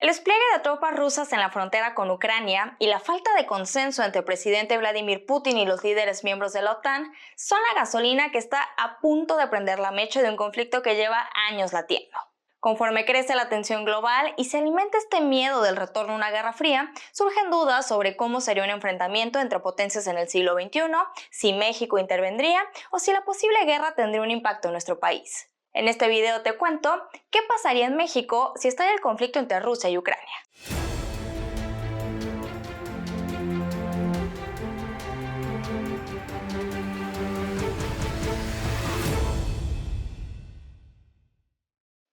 El despliegue de tropas rusas en la frontera con Ucrania y la falta de consenso entre el presidente Vladimir Putin y los líderes miembros de la OTAN son la gasolina que está a punto de prender la mecha de un conflicto que lleva años latiendo. Conforme crece la tensión global y se alimenta este miedo del retorno a una guerra fría, surgen dudas sobre cómo sería un enfrentamiento entre potencias en el siglo XXI, si México intervendría o si la posible guerra tendría un impacto en nuestro país. En este video te cuento qué pasaría en México si estalla el conflicto entre Rusia y Ucrania.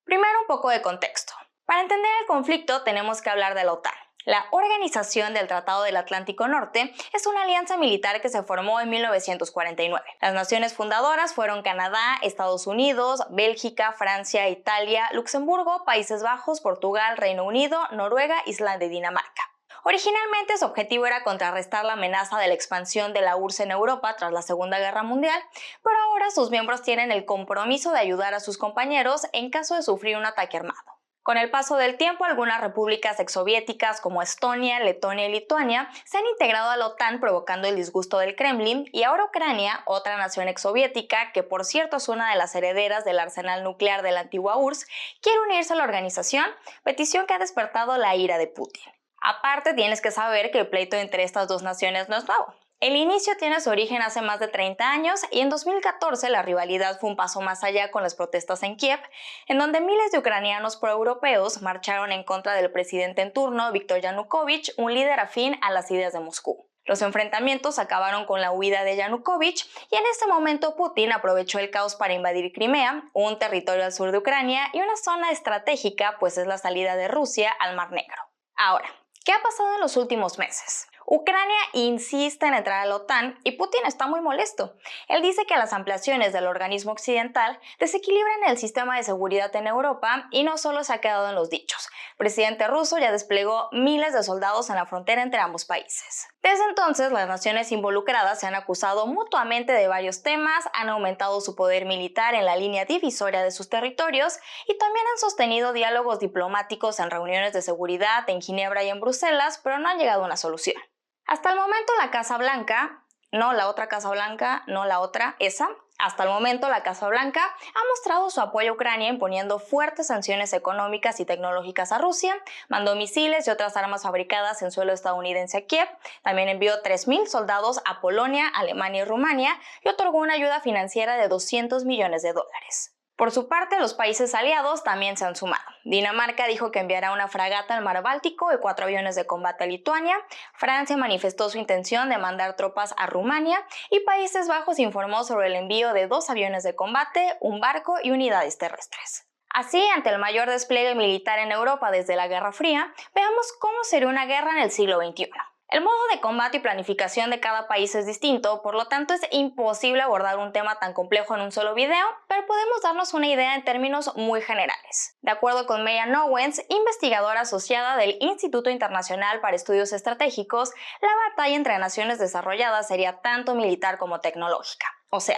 Primero, un poco de contexto. Para entender el conflicto tenemos que hablar de la OTAN. La Organización del Tratado del Atlántico Norte es una alianza militar que se formó en 1949. Las naciones fundadoras fueron Canadá, Estados Unidos, Bélgica, Francia, Italia, Luxemburgo, Países Bajos, Portugal, Reino Unido, Noruega, Islandia y Dinamarca. Originalmente su objetivo era contrarrestar la amenaza de la expansión de la URSS en Europa tras la Segunda Guerra Mundial, pero ahora sus miembros tienen el compromiso de ayudar a sus compañeros en caso de sufrir un ataque armado. Con el paso del tiempo, algunas repúblicas exsoviéticas como Estonia, Letonia y Lituania se han integrado a la OTAN provocando el disgusto del Kremlin, y ahora Ucrania, otra nación exsoviética que por cierto es una de las herederas del arsenal nuclear de la antigua URSS, quiere unirse a la organización, petición que ha despertado la ira de Putin. Aparte, tienes que saber que el pleito entre estas dos naciones no es nuevo. El inicio tiene su origen hace más de 30 años y en 2014 la rivalidad fue un paso más allá con las protestas en Kiev, en donde miles de ucranianos proeuropeos marcharon en contra del presidente en turno, Viktor Yanukovych, un líder afín a las ideas de Moscú. Los enfrentamientos acabaron con la huida de Yanukovych y en ese momento Putin aprovechó el caos para invadir Crimea, un territorio al sur de Ucrania y una zona estratégica, pues es la salida de Rusia al Mar Negro. Ahora, ¿qué ha pasado en los últimos meses? Ucrania insiste en entrar a la OTAN y Putin está muy molesto. Él dice que las ampliaciones del organismo occidental desequilibran el sistema de seguridad en Europa y no solo se ha quedado en los dichos. El presidente ruso ya desplegó miles de soldados en la frontera entre ambos países. Desde entonces, las naciones involucradas se han acusado mutuamente de varios temas, han aumentado su poder militar en la línea divisoria de sus territorios y también han sostenido diálogos diplomáticos en reuniones de seguridad en Ginebra y en Bruselas, pero no han llegado a una solución. Hasta el momento la Casa Blanca, no la otra Casa Blanca, no la otra, esa, hasta el momento la Casa Blanca ha mostrado su apoyo a Ucrania imponiendo fuertes sanciones económicas y tecnológicas a Rusia, mandó misiles y otras armas fabricadas en suelo estadounidense a Kiev, también envió 3,000 soldados a Polonia, Alemania y Rumania y otorgó una ayuda financiera de $200 millones. Por su parte, los países aliados también se han sumado. Dinamarca dijo que enviará una fragata al mar Báltico y 4 aviones de combate a Lituania. Francia manifestó su intención de mandar tropas a Rumania y Países Bajos informó sobre el envío de 2 aviones de combate, un barco y unidades terrestres. Así, ante el mayor despliegue militar en Europa desde la Guerra Fría, veamos cómo sería una guerra en el siglo XXI. El modo de combate y planificación de cada país es distinto, por lo tanto es imposible abordar un tema tan complejo en un solo video, pero podemos darnos una idea en términos muy generales. De acuerdo con Megan Owens, investigadora asociada del Instituto Internacional para Estudios Estratégicos, la batalla entre naciones desarrolladas sería tanto militar como tecnológica. O sea,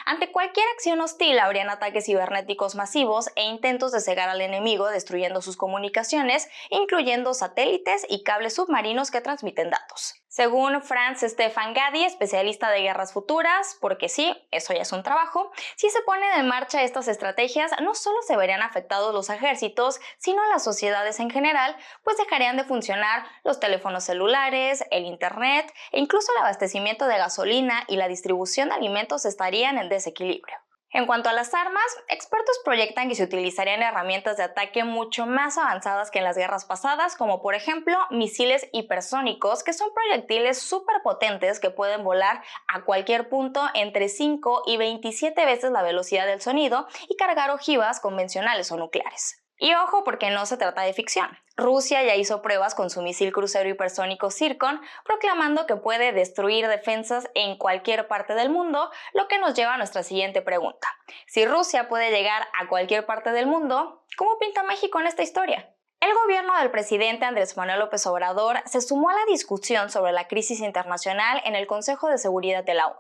ante cualquier acción hostil habrían ataques cibernéticos masivos e intentos de cegar al enemigo destruyendo sus comunicaciones, incluyendo satélites y cables submarinos que transmiten datos. Según Franz Stefan Gady, especialista de guerras futuras, porque sí, eso ya es un trabajo, si se ponen en marcha estas estrategias no solo se verían afectados los ejércitos, sino las sociedades en general, pues dejarían de funcionar los teléfonos celulares, el internet e incluso el abastecimiento de gasolina y la distribución de alimentos estarían en desequilibrio. En cuanto a las armas, expertos proyectan que se utilizarían herramientas de ataque mucho más avanzadas que en las guerras pasadas, como por ejemplo misiles hipersónicos, que son proyectiles superpotentes que pueden volar a cualquier punto entre 5 y 27 veces la velocidad del sonido y cargar ojivas convencionales o nucleares. Y ojo, porque no se trata de ficción. Rusia ya hizo pruebas con su misil crucero hipersónico Zircon, proclamando que puede destruir defensas en cualquier parte del mundo, lo que nos lleva a nuestra siguiente pregunta. Si Rusia puede llegar a cualquier parte del mundo, ¿cómo pinta México en esta historia? El gobierno del presidente Andrés Manuel López Obrador se sumó a la discusión sobre la crisis internacional en el Consejo de Seguridad de la ONU.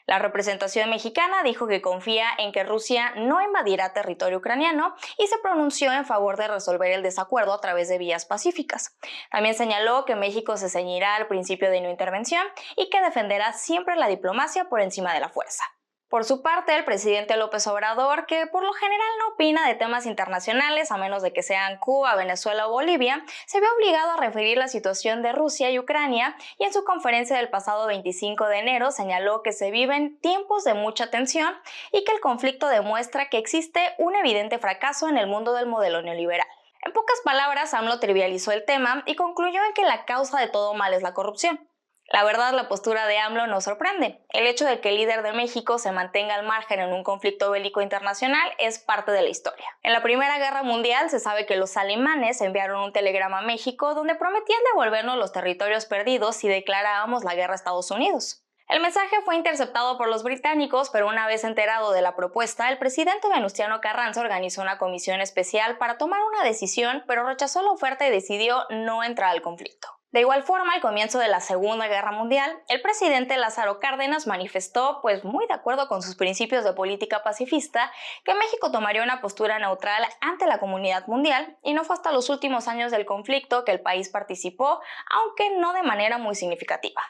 La representación mexicana dijo que confía en que Rusia no invadirá territorio ucraniano y se pronunció en favor de resolver el desacuerdo a través de vías pacíficas. También señaló que México se ceñirá al principio de no intervención y que defenderá siempre la diplomacia por encima de la fuerza. Por su parte, el presidente López Obrador, que por lo general no opina de temas internacionales a menos de que sean Cuba, Venezuela o Bolivia, se vio obligado a referir la situación de Rusia y Ucrania y en su conferencia del pasado 25 de enero señaló que se viven tiempos de mucha tensión y que el conflicto demuestra que existe un evidente fracaso en el mundo del modelo neoliberal. En pocas palabras, AMLO trivializó el tema y concluyó en que la causa de todo mal es la corrupción. La verdad, la postura de AMLO nos sorprende. El hecho de que el líder de México se mantenga al margen en un conflicto bélico internacional es parte de la historia. En la Primera Guerra Mundial se sabe que los alemanes enviaron un telegrama a México donde prometían devolvernos los territorios perdidos si declarábamos la guerra a Estados Unidos. El mensaje fue interceptado por los británicos, pero una vez enterado de la propuesta, el presidente Venustiano Carranza organizó una comisión especial para tomar una decisión, pero rechazó la oferta y decidió no entrar al conflicto. De igual forma, al comienzo de la Segunda Guerra Mundial, el presidente Lázaro Cárdenas manifestó, muy de acuerdo con sus principios de política pacifista, que México tomaría una postura neutral ante la comunidad mundial, y no fue hasta los últimos años del conflicto que el país participó, aunque no de manera muy significativa.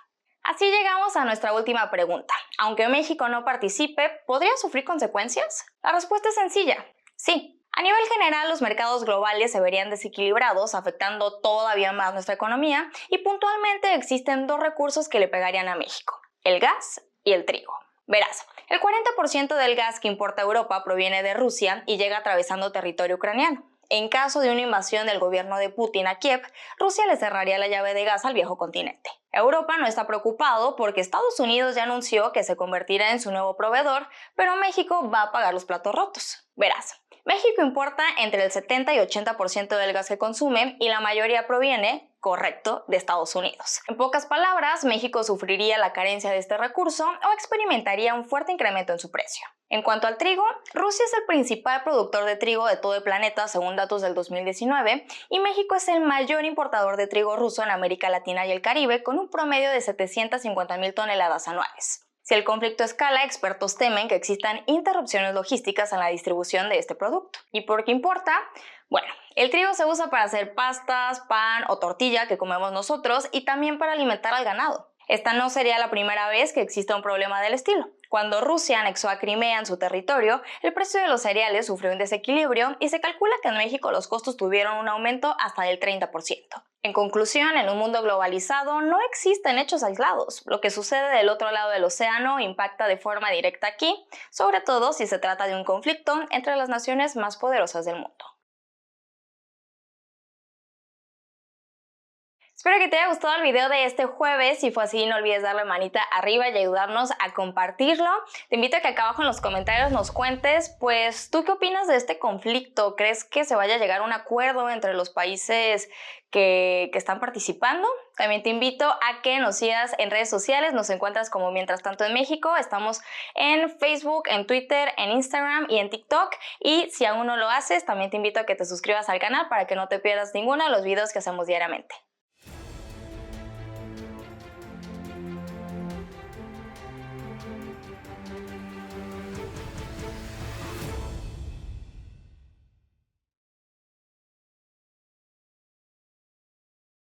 Así llegamos a nuestra última pregunta. Aunque México no participe, ¿podría sufrir consecuencias? La respuesta es sencilla, sí. A nivel general, los mercados globales se verían desequilibrados, afectando todavía más nuestra economía, y puntualmente existen dos recursos que le pegarían a México: el gas y el trigo. Verás, el 40% del gas que importa Europa proviene de Rusia y llega atravesando territorio ucraniano. En caso de una invasión del gobierno de Putin a Kiev, Rusia le cerraría la llave de gas al viejo continente. Europa no está preocupado porque Estados Unidos ya anunció que se convertirá en su nuevo proveedor, pero México va a pagar los platos rotos. Verás, México importa entre el 70 y 80% del gas que consume y la mayoría proviene, correcto, de Estados Unidos. En pocas palabras, México sufriría la carencia de este recurso o experimentaría un fuerte incremento en su precio. En cuanto al trigo, Rusia es el principal productor de trigo de todo el planeta según datos del 2019 y México es el mayor importador de trigo ruso en América Latina y el Caribe con un promedio de 750,000 toneladas anuales. Si el conflicto escala, expertos temen que existan interrupciones logísticas en la distribución de este producto. ¿Y por qué importa? Bueno, el trigo se usa para hacer pastas, pan o tortilla que comemos nosotros y también para alimentar al ganado. Esta no sería la primera vez que exista un problema del estilo. Cuando Rusia anexó a Crimea en su territorio, el precio de los cereales sufrió un desequilibrio y se calcula que en México los costos tuvieron un aumento hasta del 30%. En conclusión, en un mundo globalizado no existen hechos aislados. Lo que sucede del otro lado del océano impacta de forma directa aquí, sobre todo si se trata de un conflicto entre las naciones más poderosas del mundo. Espero que te haya gustado el video de este jueves. Si fue así, no olvides darle manita arriba y ayudarnos a compartirlo. Te invito a que acá abajo en los comentarios nos cuentes, ¿tú qué opinas de este conflicto? ¿Crees que se vaya a llegar a un acuerdo entre los países que están participando? También te invito a que nos sigas en redes sociales. Nos encuentras como Mientras Tanto en México. Estamos en Facebook, en Twitter, en Instagram y en TikTok. Y si aún no lo haces, también te invito a que te suscribas al canal para que no te pierdas ninguno de los videos que hacemos diariamente.